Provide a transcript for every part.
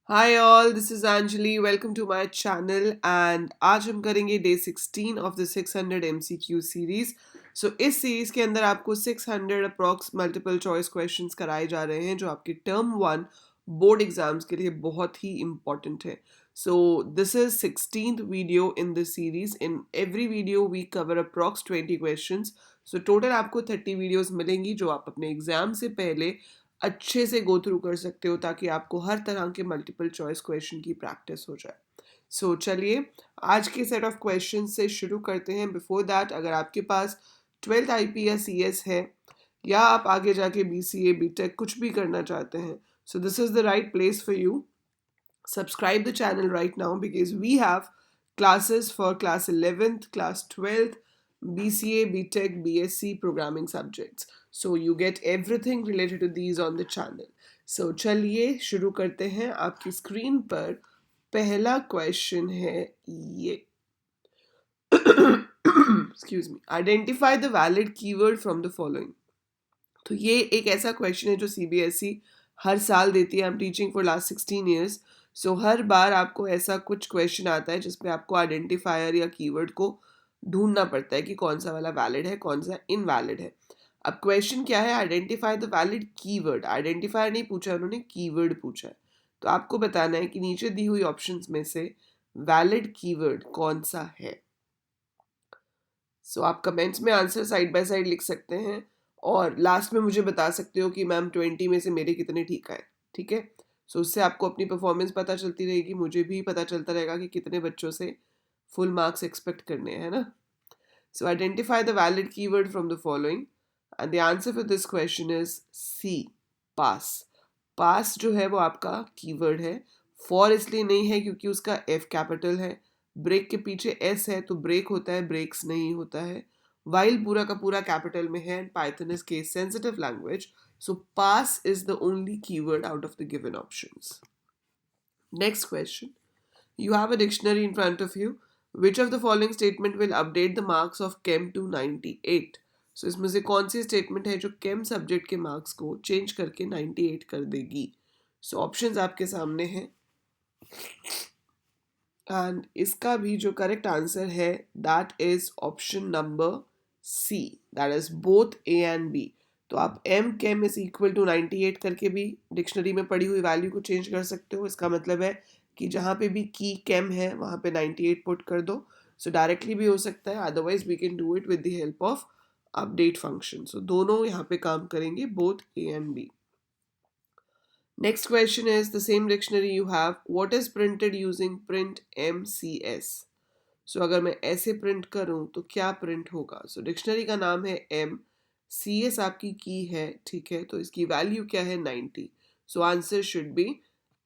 Hi all, this is Anjali. Welcome to my channel and आज हम करेंगे day 16 of the 600 MCQ series. इस series के अंदर आपको 600 अप्रॉक्स मल्टीपल चॉइस क्वेश्चंस कराए जा रहे हैं जो आपके टर्म 1 बोर्ड एग्जाम्स के लिए बहुत ही इंपॉर्टेंट है। This is 16th video in this series. In every video we cover approx 20 questions. Total आपको 30 वीडियोस मिलेंगी जो आप अपने एग्जाम से पहले अच्छे से गो थ्रू कर सकते हो ताकि आपको हर तरह के मल्टीपल चॉइस क्वेश्चन की प्रैक्टिस हो जाए। चलिए आज के सेट ऑफ क्वेश्चन से शुरू करते हैं। बिफोर दैट, अगर आपके पास 12th IP या CS है या आप आगे जाके BCA BTech कुछ भी करना चाहते हैं, so this is the right place for you. Subscribe the channel right now because we have classes for class 11th, class 12th, BCA, BTech, BSc programming subjects. So you get everything related to these on the channel. So चलिए शुरू करते हैं। आपकी screen पर पहला question है ये। Excuse me, identify the valid keyword from the following. तो ये एक ऐसा क्वेश्चन है जो CBSE हर साल देती है। I am teaching for last 16 years. हर बार आपको ऐसा कुछ क्वेश्चन आता है जिसमें आपको आइडेंटिफायर या कीवर्ड को ढूंढना पड़ता है कि कौन सा वाला वैलिड है, कौन सा इनवैलिड है। अब क्वेश्चन क्या है? Identify the valid keyword. Identifier नहीं पूछा उन्होंने, कीवर्ड पूछा है। तो आपको बताना है कि नीचे दी हुई ऑप्शंस में से वैलिड कीवर्ड कौन सा है। आप कमेंट्स में आंसर साइड बाय साइड लिख सकते हैं और लास्ट में मुझे बता सकते हो कि मैम 20 में से मेरे कितने ठीक आए। ठीक है, उससे आपको अपनी परफॉर्मेंस पता चलती रहेगी, मुझे भी पता चलता रहेगा कि कितने बच्चों से फुल मार्क्स एक्सपेक्ट करने हैं ना। Identify the valid keyword from the following and the answer for this question is C, पास। पास जो है वो आपका कीवर्ड है। फॉर इसलिए नहीं है क्योंकि उसका F कैपिटल है। ब्रेक के पीछे S है तो ब्रेक होता है, ब्रेक्स नहीं होता है। वाइल पूरा का पूरा कैपिटल में है। Python is case sensitive language, so pass is the only keyword out of the given options. Next question, you have a dictionary in front of you. Which of the following statement will update the marks of Chem to 98? इसमें से कौन सी statement है जो केम subject के marks को change करके 98 कर देगी? ऑप्शंस आपके सामने हैं एंड इसका भी जो करेक्ट आंसर है that is option number C, that is both A and B। तो आप M केम इज इक्वल टू 98 करके भी डिक्शनरी में पड़ी हुई वैल्यू को चेंज कर सकते हो। इसका मतलब है कि जहाँ पे भी की केम है वहाँ पे 98 पुट कर दो। डायरेक्टली भी हो सकता है, otherwise we can do it with the help of update function. दोनों यहाँ पे काम करेंगे, both A and B। Next question is the same dictionary you have. What is printed using print MCS? अगर मैं ऐसे प्रिंट करूं तो क्या प्रिंट होगा? डिक्शनरी का नाम है CS आपकी की है, ठीक है, तो इसकी वैल्यू क्या है? 90। Answer should be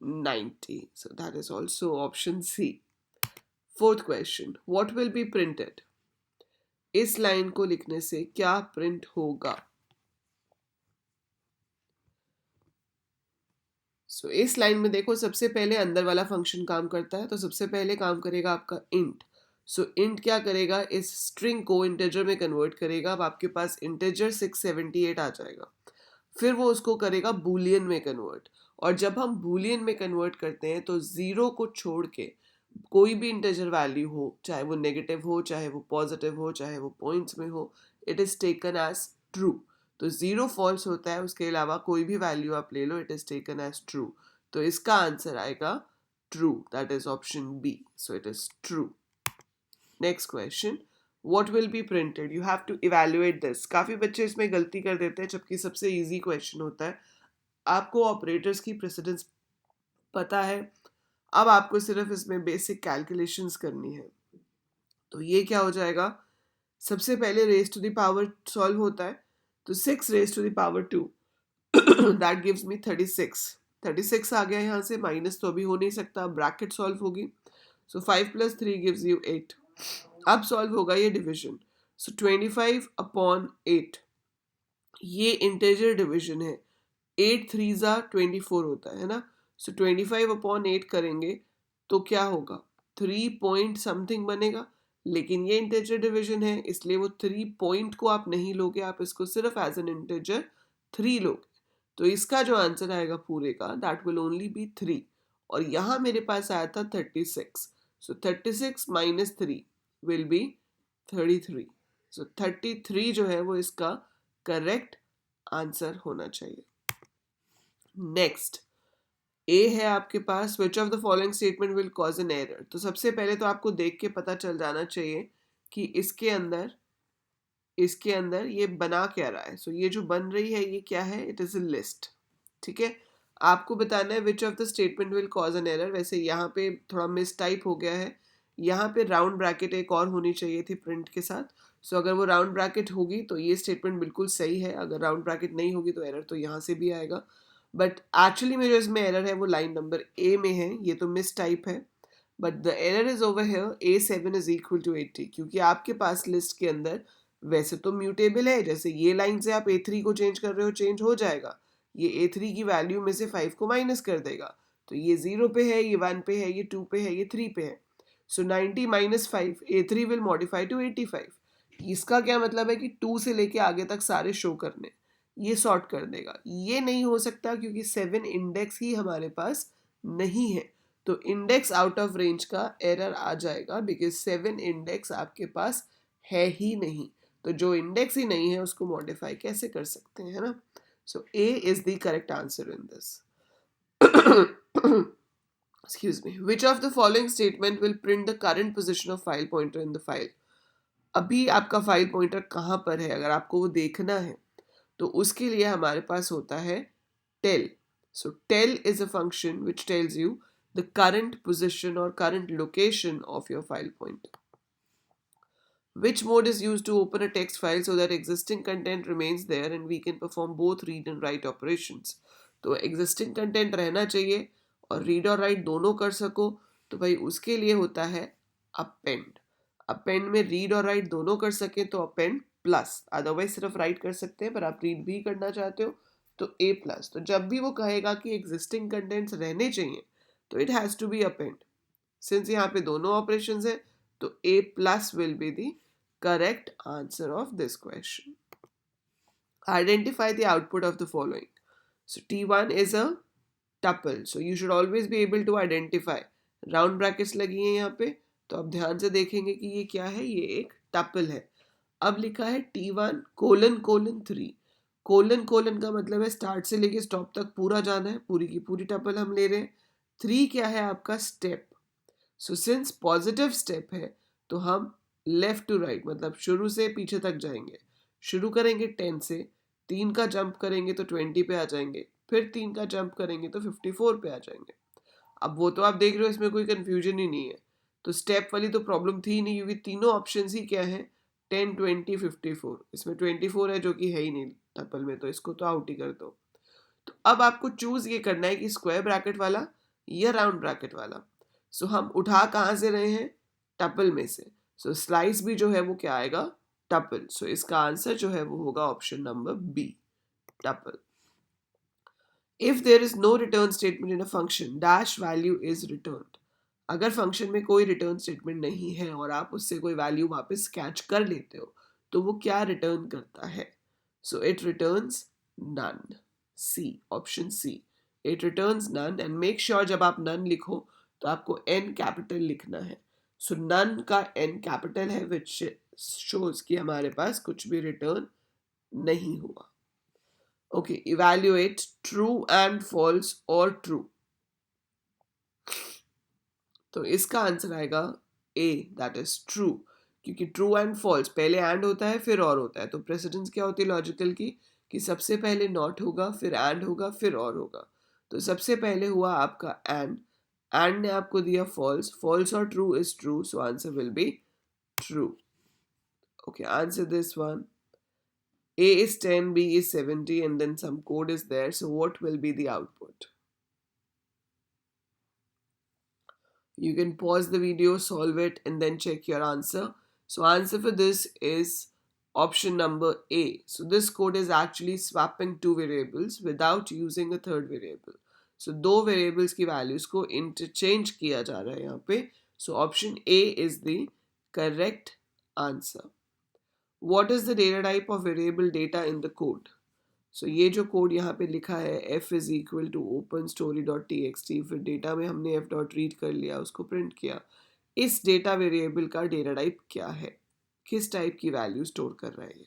90। That is also option C। Fourth question, what will be printed? इस लाइन को लिखने से क्या प्रिंट होगा? इस लाइन में देखो, सबसे पहले अंदर वाला फंक्शन काम करता है, तो सबसे पहले काम करेगा आपका इंट। इंट क्या करेगा? इस स्ट्रिंग को इंटेजर में कन्वर्ट करेगा। अब आपके पास इंटेजर 678 आ जाएगा। फिर वो उसको करेगा बूलियन में कन्वर्ट, और जब हम बूलियन में कन्वर्ट करते हैं तो जीरो को छोड़ के कोई भी इंटेजर वैल्यू हो, चाहे वो नेगेटिव हो, चाहे वो पॉजिटिव हो, चाहे वो पॉइंट्स में हो, it is taken as true. तो जीरो फॉल्स होता है, उसके अलावा कोई भी वैल्यू आप ले लो, it is taken as true. तो इसका आंसर आएगा true, that is option B। It is true. Next question, what will be printed? You have to evaluate this. काफ़ी बच्चे इसमें गलती कर देते हैं जबकि सबसे इजी क्वेश्चन होता है। आपको ऑपरेटर्स की प्रेसिडेंस पता है, अब आपको सिर्फ इसमें बेसिक कैलकुलेशंस करनी है। तो ये क्या हो जाएगा? सबसे पहले raise to the power solve होता है, तो 6 raise to the power 2 that gives me 36। 36 आ गया यहाँ से, माइनस तो अभी हो नहीं सकता, ब्रैकेट सॉल्व होगी। 5 + 3 गिव्स यू 8। अब सॉल्व होगा ये डिवीजन। 25/8 ये इंटेजर डिवीजन है। 8 3s 24 होता है ना। 25/8 करेंगे तो क्या होगा? 3 पॉइंट समथिंग बनेगा, लेकिन ये इंटेजर डिवीजन है इसलिए वो 3 पॉइंट को आप नहीं लोगे, आप इसको सिर्फ एज एन इंटेजर 3 लोगे। तो इसका जो आंसर आएगा पूरे का, दैट विल ओनली बी 3। और यहाँ मेरे पास आया था 36. सो 36 माइनस 3 विल बी 33. सो 33 जो है वो इसका करेक्ट आंसर होना चाहिए. नेक्स्ट ए है आपके पास, which of the following statement will cause an error. तो सबसे पहले तो आपको देख के पता चल जाना चाहिए कि इसके अंदर ये बना क्या रहा है. सो ये जो बन रही है ये क्या है, इट इज अ लिस्ट. ठीक है, आपको बताना है विच of the statement will cause an error. वैसे यहाँ पे थोड़ा मिस टाइप हो गया है, यहाँ पे राउंड ब्रैकेट एक और होनी चाहिए थी प्रिंट के साथ. सो अगर वो राउंड ब्रैकेट होगी तो ये स्टेटमेंट बिल्कुल सही है, अगर राउंड ब्रैकेट नहीं होगी तो एरर तो यहाँ से भी आएगा. बट एक्चुअली में जो इसमें एरर है वो लाइन नंबर ए में है, ये तो मिस टाइप है. But the error is over here A7 is equal to 80, क्योंकि आपके पास लिस्ट के अंदर वैसे तो म्यूटेबल है, जैसे ये लाइन से आप A3 को चेंज कर रहे हो, चेंज हो जाएगा. ये A3 की वैल्यू में से 5 को माइनस कर देगा, तो ये 0 पे है, ये 1 पे है, ये 2 पे है, ये 3 पे है. So 90 minus 5, A3 will modify to 85. इसका क्या मतलब है कि 2 से लेके आगे तक सारे शो करने, ये सॉर्ट कर देगा. ये नहीं हो सकता क्योंकि 7 इंडेक्स ही हमारे पास नहीं है, तो इंडेक्स आउट ऑफ रेंज का एरर आ जाएगा, बिकॉज 7 इंडेक्स आपके पास है ही नहीं. तो जो इंडेक्स ही नहीं है उसको मॉडिफाई कैसे कर सकते हैं, है ना. So A is the correct answer in this. excuse me, which of the following statement will print the current position of file pointer in the file. अभी आपका फाइल पॉइंटर कहाँ पर है, अगर आपको वो देखना है तो उसके लिए हमारे पास होता है tell. So tell is a function which tells you the current position और current location of your file pointer. Which mode is used to open a text file so that existing content remains there and we can perform both read and write operations. तो existing content रहना चाहिए और read और write दोनों कर सको, तो भाई उसके लिए होता है append. append में read और write दोनों कर सके तो append प्लस, अदरवाइज सिर्फ राइट कर सकते हैं, पर आप रीड भी करना चाहते हो तो a प्लस. तो जब भी वो कहेगा कि एग्जिस्टिंग कंटेंट्स रहने चाहिए तो it has to be append. Since यहाँ पे दोनों ऑपरेशंस हैं तो a plus will be the correct answer of this question. Identify the output of the following. So T1 is a tuple. So you should always be able to identify. Round brackets लगी हैं यहाँ पे, तो आप ध्यान से देखेंगे कि ये क्या है, ये एक tuple है. अब लिखा है T1 ::3. कोलन कोलन का मतलब है स्टार्ट से लेके स्टॉप तक पूरा जाना है, पूरी की पूरी टपल हम ले रहे हैं. 3 क्या है आपका step. So since positive step है तो हम लेफ्ट टू राइट मतलब शुरू से पीछे तक जाएंगे. शुरू करेंगे 10 से, 3 का जंप करेंगे तो 20 पे आ जाएंगे, फिर 3 का जंप करेंगे तो 54 पे आ जाएंगे. अब वो तो आप देख रहे हो, इसमें कोई कंफ्यूजन ही नहीं है. तो स्टेप वाली तो प्रॉब्लम थी ही नहीं, क्योंकि तीनों ऑप्शन ही क्या है, 10, 20, 54. इसमें 24 है जो कि है ही नहीं टपल में, तो इसको तो आउट ही कर दो. तो अब आपको चूज ये करना है कि स्क्वायर ब्रैकेट वाला या राउंड ब्रैकेट वाला. सो हम उठा कहाँ से रहे हैं, टपल में से. सो स्लाइस भी जो है वो क्या आएगा, टपल. सो इसका आंसर जो है वो होगा option number B, tuple. If there is no return statement in a function, dash value is returned. अगर फंक्शन में कोई रिटर्न स्टेटमेंट नहीं है और आप उससे कोई वैल्यू वापस कैच कर लेते हो तो वो क्या रिटर्न करता है. So it returns none. C, option C, it returns none. And make sure जब आप नन लिखो तो आपको एन कैपिटल लिखना है. सो नन का एन कैपिटल है, विच शोज कि हमारे पास कुछ भी रिटर्न नहीं हुआ. Okay, evaluate true and false और ट्रू. तो इसका आंसर आएगा ए, दैट इज ट्रू, क्योंकि ट्रू एंड फॉल्स पहले एंड होता है फिर और होता है. तो प्रेसिडेंस क्या होती है लॉजिकल की, कि सबसे पहले नॉट होगा, फिर एंड होगा, फिर और होगा. तो सबसे पहले हुआ आपका एंड ने आपको दिया फॉल्स, फॉल्स और true is true, so answer will be true. Okay, answer this one. A is 10, B is 70, and then some code is there. So what will be the output? You can pause the video, solve it, and then check your answer. So answer for this is option number A. So this code is actually swapping two variables without using a third variable. So दो variables की values को interchange किया जा रहा है यहाँ पे. So option A is the correct answer. What is the data type of variable data in the code? सो ये जो कोड यहाँ पे लिखा है f is equal to open story dot T X T, फिर डेटा में हमने f डॉट रीड कर लिया, उसको प्रिंट किया। इस डेटा वेरिएबल का डेटा टाइप क्या है, किस टाइप की वैल्यू स्टोर कर रहा है ये?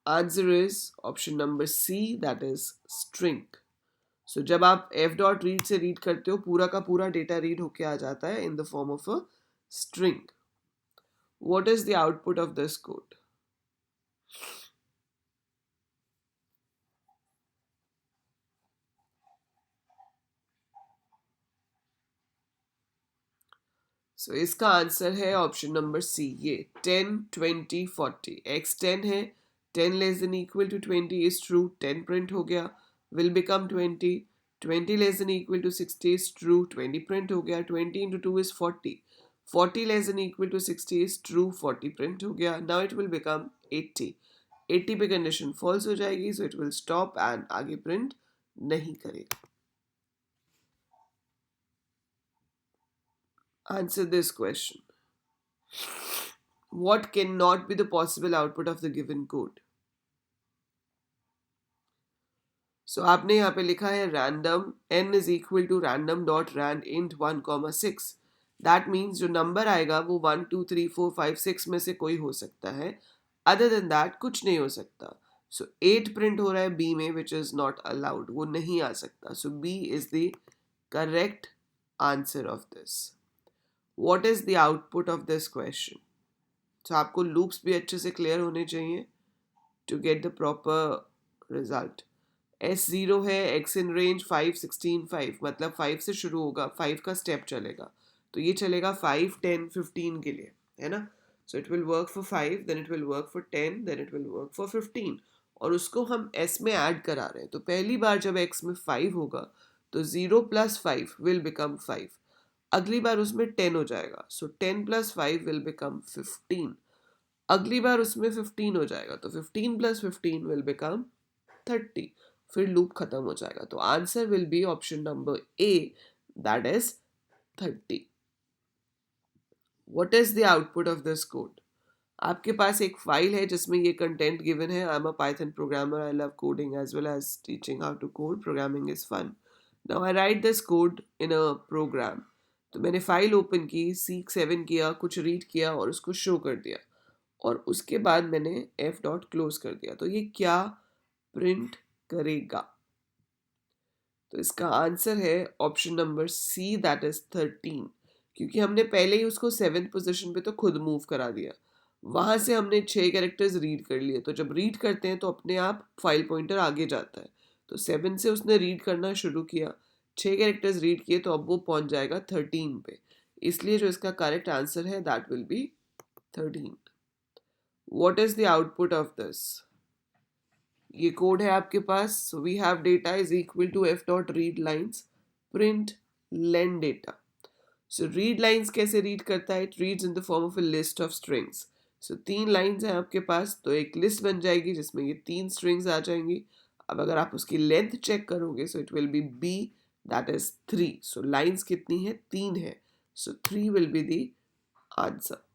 Answer is option number C, that is string. So जब आप f डॉट रीड से रीड करते हो, पूरा का पूरा डेटा रीड होके आ जाता है in the form of a string. What is the output of this code? So इसका आंसर है ऑप्शन नंबर सी, ये 10 20 40। x 10 है, 10 less than equal to 20 is true, 10 print हो गया, will become 20। 20 less than equal to 60 is true, 20 print हो गया, 20 into 2 is 40। 40 less than equal to 60 is true, 40 print हो गया, नाउ इट विल बिकम 80। 80 पे condition false हो जाएगी, सो it will stop and आगे प्रिंट नहीं करेगा। Answer this question. What cannot be the possible output of the given code? So आपने यहाँ पे लिखा है random n is equal to random dot rand int 1,6. That means जो नंबर आएगा वो 1 2 3 4 5 6 में से कोई हो सकता है, other than that कुछ नहीं हो सकता। So 8 प्रिंट हो रहा है B में, which is not allowed, वो नहीं आ सकता। So B is the correct answer of this. What is the output of this question? So आपको लूप्स भी अच्छे से क्लियर होने चाहिए to get the proper result. S0 है, x इन रेंज 5 16 5, मतलब 5 से शुरू होगा, 5 का स्टेप चलेगा, तो ये चलेगा 5 10 15 के लिए, है ना। So it will work for 5, then it will work for 10, then it will work for 15, और उसको हम s में ऐड करा रहे हैं। तो पहली बार जब x में 5 होगा तो 0 प्लस 5 विल बिकम 5, अगली बार उसमें 10 हो जाएगा, सो 10 प्लस 5 विल बिकम 15, अगली बार उसमें 15 हो जाएगा, तो 15 प्लस 15 विल बिकम 30, फिर लूप खत्म हो जाएगा। तो answer will be option number A, that is 30। What is the output of this code? आपके पास एक फाइल है जिसमें ये कंटेंट गिवन है। I am a Python programmer, I love coding as well as teaching how to code, programming is fun. Now I write this code in a program. तो मैंने file open की, seek 7 किया, कुछ read किया और उसको show कर दिया, और उसके बाद मैंने f डॉट क्लोज कर दिया। तो ये क्या प्रिंट करेगा? तो इसका आंसर है option number C, that is 13, क्योंकि हमने पहले ही उसको 7th पोजीशन पे तो खुद मूव करा दिया, वहां से हमने 6 कैरेक्टर्स रीड कर लिए। तो जब रीड करते हैं तो अपने आप फाइल पॉइंटर आगे जाता है, तो 7 से उसने रीड करना शुरू किया, 6 कैरेक्टर्स रीड किए, तो अब वो पहुंच जाएगा 13 पे, इसलिए जो इसका करेक्ट आंसर है that will be 13। What is the output of this? ये कोड है आपके पास। So we have data is equal to f dot read lines print len data. So read lines कैसे रीड करता है? It reads in the form of a list of strings. So 3 lines हैं आपके पास, तो एक लिस्ट बन जाएगी जिसमें ये 3 स्ट्रिंग्स आ जाएंगी। अब अगर आप उसकी लेंथ चेक करोगे, सो it will be b, that is 3। So lines कितनी है? 3 है, सो 3 will be the answer.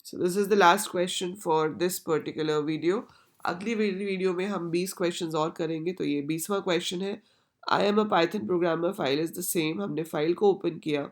So this is the last question for this particular video. अगली वीडियो में हम 20 क्वेश्चंस और करेंगे। तो ये 20वां क्वेश्चन है। I am a Python programmer, file is the same. हमने फाइल को ओपन किया,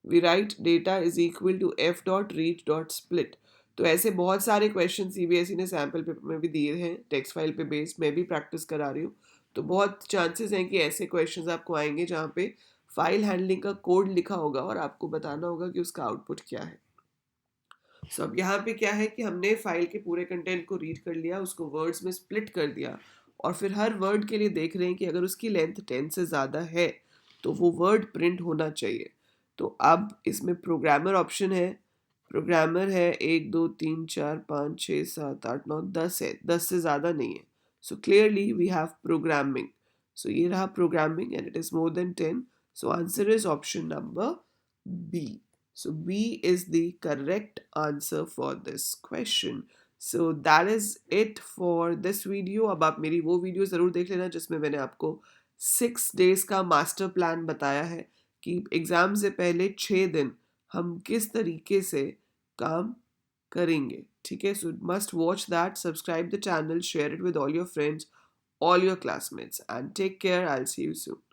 we write data is equal to f dot read dot split. तो ऐसे बहुत सारे क्वेश्चन सीबीएसई ने सैम्पल पेपर में भी दिए हैं, टेक्स्ट फाइल पे बेस्ड। मैं भी प्रैक्टिस करा रही हूँ, तो बहुत चांसेस हैं कि ऐसे क्वेश्चंस आपको आएंगे जहाँ पे फाइल हैंडलिंग का कोड लिखा होगा और आपको बताना होगा कि उसका आउटपुट क्या है। सो अब यहाँ पे क्या है कि हमने फाइल के पूरे कंटेंट को रीड कर लिया, उसको वर्ड्स में स्प्लिट कर दिया, और फिर हर वर्ड के लिए देख रहे हैं कि अगर उसकी लेंथ 10 से ज़्यादा है तो वो वर्ड प्रिंट होना चाहिए। तो अब इसमें प्रोग्रामर ऑप्शन है, प्रोग्रामर है 1 2 3 4 5 6 7 8 9 10 है, 10 से ज़्यादा नहीं है। So clearly we have programming. So ये रहा programming and it is more than 10। So answer is option number B. So B is the correct answer for this question. So that is it for this video. अब आप मेरी वो video ज़रूर देख लेना जिसमें मैंने आपको 6 डेज का मास्टर प्लान बताया है कि एग्ज़ाम से पहले 6 दिन हम किस तरीके से काम करेंगे, ठीक है. सो must watch that, subscribe the channel, share it with all your friends, all your classmates, and take care. I'll see you soon.